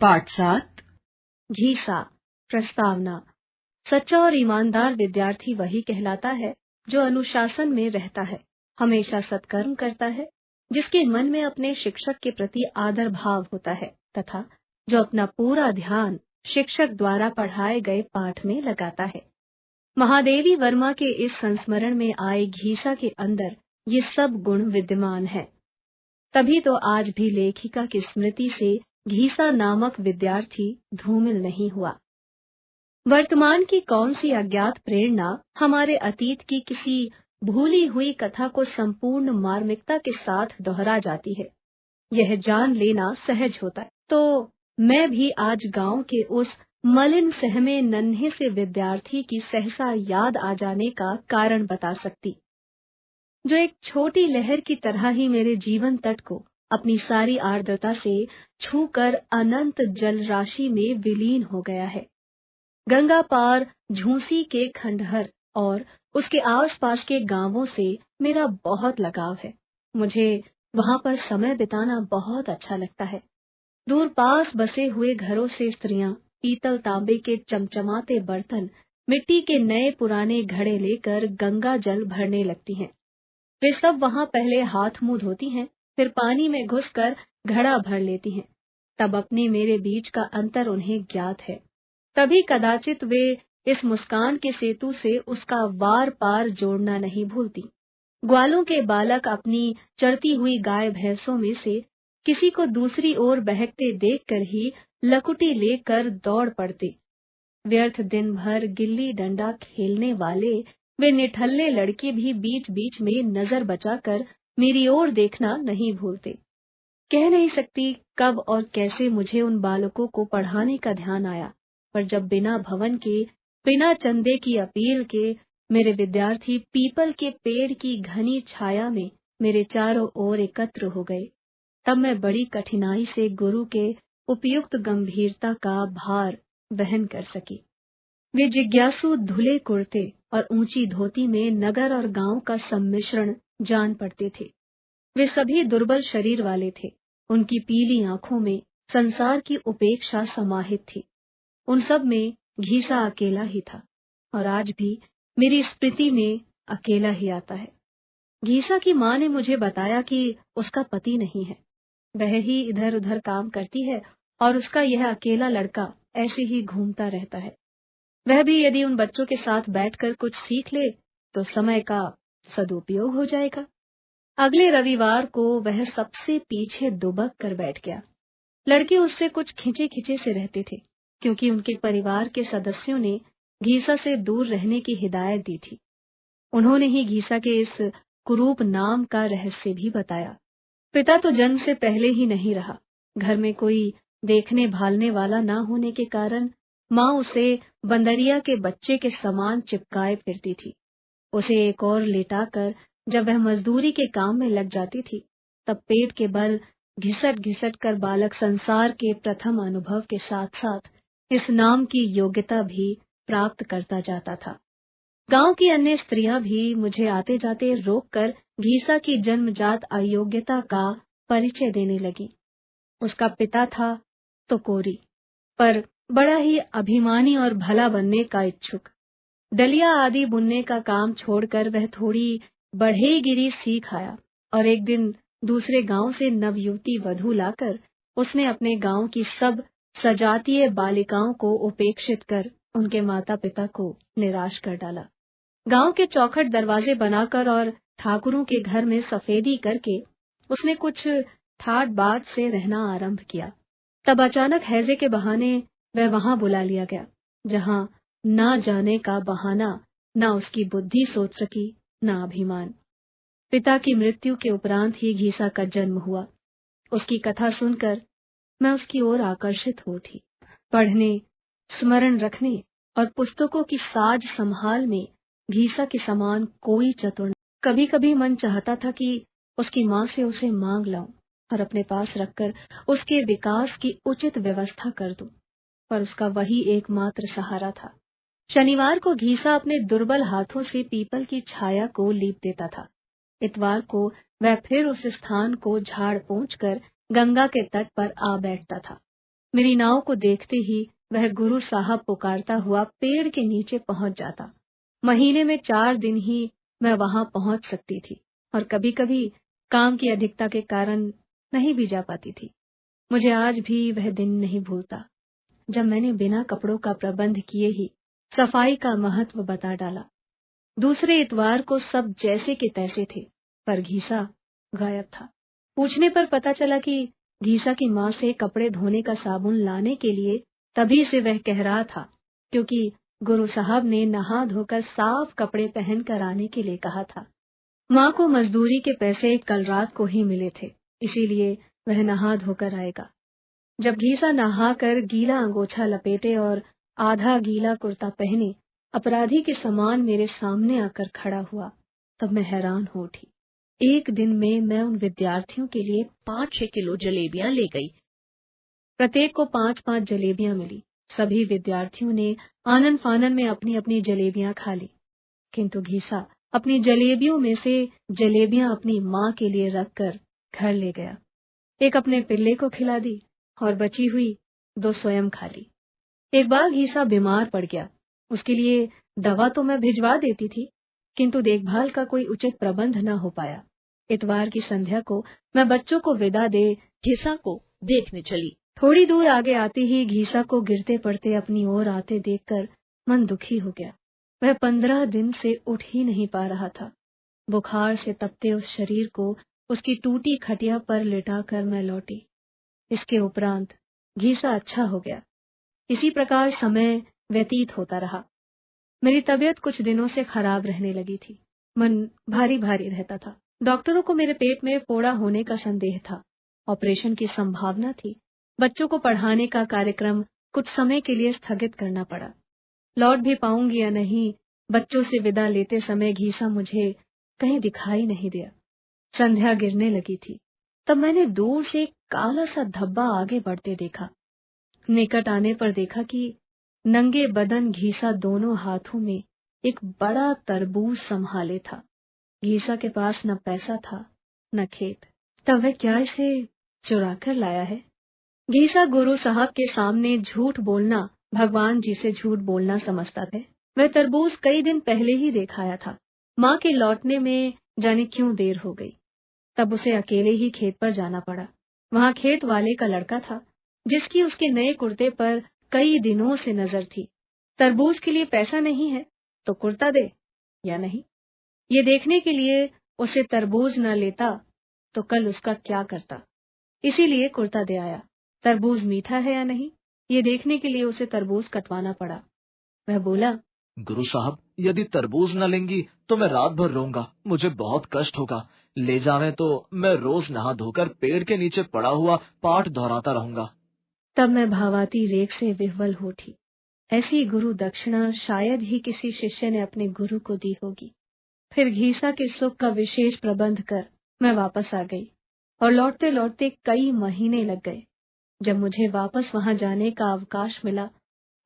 पाठ 7 घीसा प्रस्तावना। सच्चा और ईमानदार विद्यार्थी वही कहलाता है जो अनुशासन में रहता है, हमेशा सत्कर्म करता है, जिसके मन में अपने शिक्षक के प्रति आदर भाव होता है तथा जो अपना पूरा ध्यान शिक्षक द्वारा पढ़ाए गए पाठ में लगाता है। महादेवी वर्मा के इस संस्मरण में आए घीसा के अंदर ये सब गुण विद्यमान है। तभी तो आज भी लेखिका की स्मृति से घीसा नामक विद्यार्थी धूमिल नहीं हुआ। वर्तमान की कौन सी अज्ञात प्रेरणा हमारे अतीत की किसी भूली हुई कथा को संपूर्ण मार्मिकता के साथ दोहरा जाती है, यह जान लेना सहज होता है। तो मैं भी आज गांव के उस मलिन सहमे नन्हे से विद्यार्थी की सहसा याद आ जाने का कारण बता सकती, जो एक छोटी लहर की तरह ही मेरे जीवन तट को अपनी सारी आर्द्रता से छूकर अनंत जल राशि में विलीन हो गया है। गंगा पार झूसी के खंडहर और उसके आसपास के गांवों से मेरा बहुत लगाव है। मुझे वहां पर समय बिताना बहुत अच्छा लगता है। दूर पास बसे हुए घरों से स्त्रियां पीतल तांबे के चमचमाते बर्तन, मिट्टी के नए पुराने घड़े लेकर गंगा जल भरने लगती हैं। वे सब वहां पहले हाथ मुंह धोती हैं, फिर पानी में घुसकर घड़ा भर लेती हैं। तब अपने मेरे बीच का अंतर उन्हें ज्ञात है। तभी कदाचित वे इस मुस्कान के सेतु से उसका वार पार जोड़ना नहीं भूलती। ग्वालों के बालक अपनी चरती हुई गाय भैंसों में से किसी को दूसरी ओर बहकते देखकर ही लकुटी लेकर दौड़ पड़ते। व्यर्थ दिन भर गिल्ली डंडा खेलने वाले वे निठल्ले लड़के भी बीच बीच में नजर बचाकर मेरी ओर देखना नहीं भूलते। कह नहीं सकती कब और कैसे मुझे उन बालकों को पढ़ाने का ध्यान आया, पर जब बिना भवन के, बिना चंदे की अपील के मेरे विद्यार्थी पीपल के पेड़ की घनी छाया में मेरे चारों ओर एकत्र हो गए, तब मैं बड़ी कठिनाई से गुरु के उपयुक्त गंभीरता का भार वहन कर सकी। वे जिज्ञासु धुले कुर्ते और ऊंची धोती में नगर और गांव का सम्मिश्रण जान पड़ते थे। वे सभी दुर्बल शरीर वाले थे। उनकी पीली आंखों में संसार की उपेक्षा समाहित थी। उन सब में घीसा अकेला ही था और आज भी मेरी स्मृति में अकेला ही आता है। घीसा की माँ ने मुझे बताया कि उसका पति नहीं है, वह ही इधर उधर काम करती है और उसका यह अकेला लड़का ऐसे ही घूमता रहता है। वह भी यदि उन बच्चों के साथ बैठकर कुछ सीख ले तो समय का सदुपयोग हो जाएगा। अगले रविवार को वह सबसे पीछे दुबक कर बैठ गया। लड़के उससे कुछ खिंचे खिंचे से रहते थे, क्योंकि उनके परिवार के सदस्यों ने घीसा से दूर रहने की हिदायत दी थी। उन्होंने ही घीसा के इस कुरूप नाम का रहस्य भी बताया। पिता तो जन्म से पहले ही नहीं रहा। घर में कोई देखने भालने वाला न होने के कारण माँ उसे बंदरिया के बच्चे के समान चिपकाए फिरती थी। उसे एक और लेटाकर जब वह मजदूरी के काम में लग जाती थी, तब पेट के बल घिसट घिसट कर बालक संसार के प्रथम अनुभव के साथ साथ इस नाम की योग्यता भी प्राप्त करता जाता था। गांव की अन्य स्त्रियां भी मुझे आते जाते रोककर घीसा की जन्मजात अयोग्यता का परिचय देने लगी। उसका पिता था तो कोरी, पर बड़ा ही अभिमानी और भला बनने का इच्छुक। डलिया आदि बुनने का काम छोड़कर वह थोड़ी बढ़ईगिरी सीख आया और एक दिन दूसरे गांव से नवयुवती वधू लाकर उसने अपने गांव की सब सजातीय बालिकाओं को उपेक्षित कर उनके माता पिता को निराश कर डाला। गांव के चौखट दरवाजे बनाकर और ठाकुरों के घर में सफेदी करके उसने कुछ ठाट बाट से रहना आरंभ किया। तब अचानक हैजे के बहाने वह वहां बुला लिया गया, जहां ना जाने का बहाना ना उसकी बुद्धि सोच सकी, ना अभिमान। पिता की मृत्यु के उपरांत ही घीसा का जन्म हुआ। उसकी कथा सुनकर मैं उसकी ओर आकर्षित हो उठी। पढ़ने, स्मरण रखने और पुस्तकों की साज संभाल में घीसा के समान कोई चतुर नहीं। कभी कभी मन चाहता था कि उसकी माँ से उसे मांग लाऊं और अपने पास रखकर उसके विकास की उचित व्यवस्था कर दूं, पर उसका वही एकमात्र सहारा था। शनिवार को घीसा अपने दुर्बल हाथों से पीपल की छाया को लीप देता था। इतवार को वह फिर उस स्थान को झाड़ पोंछ कर गंगा के तट पर आ बैठता था। मेरी नाव को देखते ही वह गुरु साहब पुकारता हुआ पेड़ के नीचे पहुंच जाता। महीने में 4 दिन ही मैं वहां पहुंच सकती थी और कभी कभी काम की अधिकता के कारण नहीं भी जा पाती थी। मुझे आज भी वह दिन नहीं भूलता जब मैंने बिना कपड़ों का प्रबंध किए ही सफाई का महत्व बता डाला। दूसरे इतवार को सब जैसे के तैसे थे, पर घीसा गायब था। पूछने पर पता चला कि घीसा की माँ से कपड़े धोने का साबुन लाने के लिए तभी से वह कह रहा था, क्योंकि गुरु साहब ने नहा धोकर साफ कपड़े पहनकर आने के लिए कहा था। माँ को मजदूरी के पैसे कल रात को ही मिले थे, इसीलिए वह नहा धोकर आएगा। जब घीसा नहाकर गीला अंगोछा लपेटे और आधा गीला कुर्ता पहने अपराधी के समान मेरे सामने आकर खड़ा हुआ, तब मैं हैरान हो उठी। एक दिन में मैं उन विद्यार्थियों के लिए 5-6 किलो जलेबियां ले गई। प्रत्येक को 5-5 जलेबियां मिली। सभी विद्यार्थियों ने आनन फानन में अपनी अपनी जलेबियां खा ली, किंतु घीसा अपनी जलेबियों में से जलेबियां अपनी माँ के लिए रखकर घर ले गया। एक अपने पिल्ले को खिला दी और बची हुई 2 स्वयं खा ली। एक बार घीसा बीमार पड़ गया। उसके लिए दवा तो मैं भिजवा देती थी, किंतु देखभाल का कोई उचित प्रबंध न हो पाया। इतवार की संध्या को मैं बच्चों को विदा दे घीसा को देखने चली। थोड़ी दूर आगे आते ही घीसा को गिरते पड़ते अपनी ओर आते देखकर मन दुखी हो गया। वह 15 दिन से उठ ही नहीं पा रहा था। बुखार से तपते उस शरीर को उसकी टूटी खटिया पर लिटाकर मैं लौटी। इसके उपरांत घीसा अच्छा हो गया। इसी प्रकार समय व्यतीत होता रहा। मेरी तबीयत कुछ दिनों से खराब रहने लगी थी। मन भारी भारी रहता था। डॉक्टरों को मेरे पेट में फोड़ा होने का संदेह था। ऑपरेशन की संभावना थी। बच्चों को पढ़ाने का कार्यक्रम कुछ समय के लिए स्थगित करना पड़ा। लौट भी पाऊंगी या नहीं, बच्चों से विदा लेते समय घीसा मुझे कहीं दिखाई नहीं दिया। संध्या गिरने लगी थी। तब मैंने दूर से एक काला सा धब्बा आगे बढ़ते देखा। निकट आने पर देखा कि नंगे बदन घीसा दोनों हाथों में एक बड़ा तरबूज संभाले था। घीसा के पास न पैसा था न खेत। तब वह क्या इसे चुरा कर लाया है? घीसा गुरु साहब के सामने झूठ बोलना भगवान जी से झूठ बोलना समझता था। वह तरबूज कई दिन पहले ही देखाया था। माँ के लौटने में जाने क्यों देर हो गई। तब उसे अकेले ही खेत पर जाना पड़ा। वहाँ खेत वाले का लड़का था, जिसकी उसके नए कुर्ते पर कई दिनों से नजर थी। तरबूज के लिए पैसा नहीं है तो कुर्ता दे या नहीं, ये देखने के लिए उसे तरबूज न लेता तो कल उसका क्या करता। इसीलिए कुर्ता दे आया। तरबूज मीठा है या नहीं, ये देखने के लिए उसे तरबूज कटवाना पड़ा। वह बोला, गुरु साहब, यदि तरबूज न लेंगी तो मैं रात भर रोऊंगा, मुझे बहुत कष्ट होगा। ले जावें तो मैं रोज नहा धोकर पेड़ के नीचे पड़ा हुआ पाठ दोहराता रहूंगा। तब मैं भावाती रेख से विह्वल हो उठी। ऐसी गुरु दक्षिणा शायद ही किसी शिष्य ने अपने गुरु को दी होगी। फिर घीसा के सुख का विशेष प्रबंध कर मैं वापस आ गई और लौटते लौटते कई महीने लग गए। जब मुझे वापस वहां जाने का अवकाश मिला,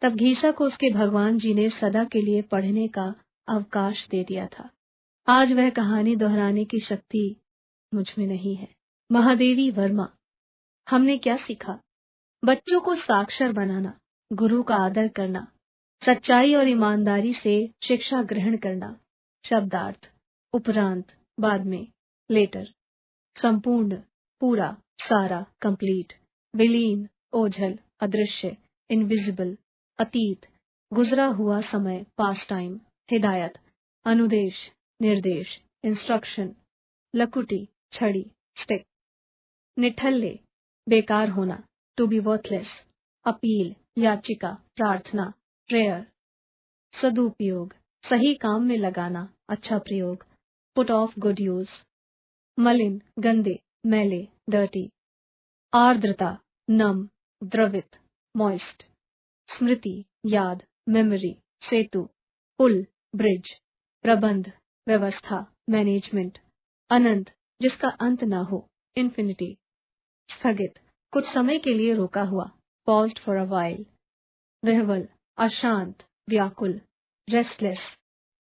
तब घीसा को उसके भगवान जी ने सदा के लिए पढ़ने का अवकाश दे दिया था। आज वह कहानी दोहराने की शक्ति मुझ में नहीं है। महादेवी वर्मा। हमने क्या सीखा? बच्चों को साक्षर बनाना, गुरु का आदर करना, सच्चाई और ईमानदारी से शिक्षा ग्रहण करना। शब्दार्थ: उपरांत, बाद में, लेटर। संपूर्ण, पूरा, सारा, कंप्लीट। विलीन, ओझल, अदृश्य, इनविजिबल। अतीत, गुजरा हुआ समय, पास्ट टाइम। हिदायत, अनुदेश, निर्देश, इंस्ट्रक्शन। लकुटी, छड़ी, स्टिक। निठल्ले, बेकार होना, टू बी वर्थलेस। अपील, याचिका, प्रार्थना, प्रेयर। सदुपयोग, सही काम में लगाना, अच्छा प्रयोग। Put off good use. मलिन, गंदे, मैले, डर्टी। आर्द्रता, नम, द्रवित, मॉइस्ट। स्मृति, याद, मेमोरी, सेतु, पुल, ब्रिज। प्रबंध, व्यवस्था, मैनेजमेंट। अनंत, जिसका अंत ना हो, इन्फिनिटी। स्थगित, कुछ समय के लिए रोका हुआ, पॉज्ड फॉर अ वाइल। विह्वल, अशांत, व्याकुल, रेस्टलेस,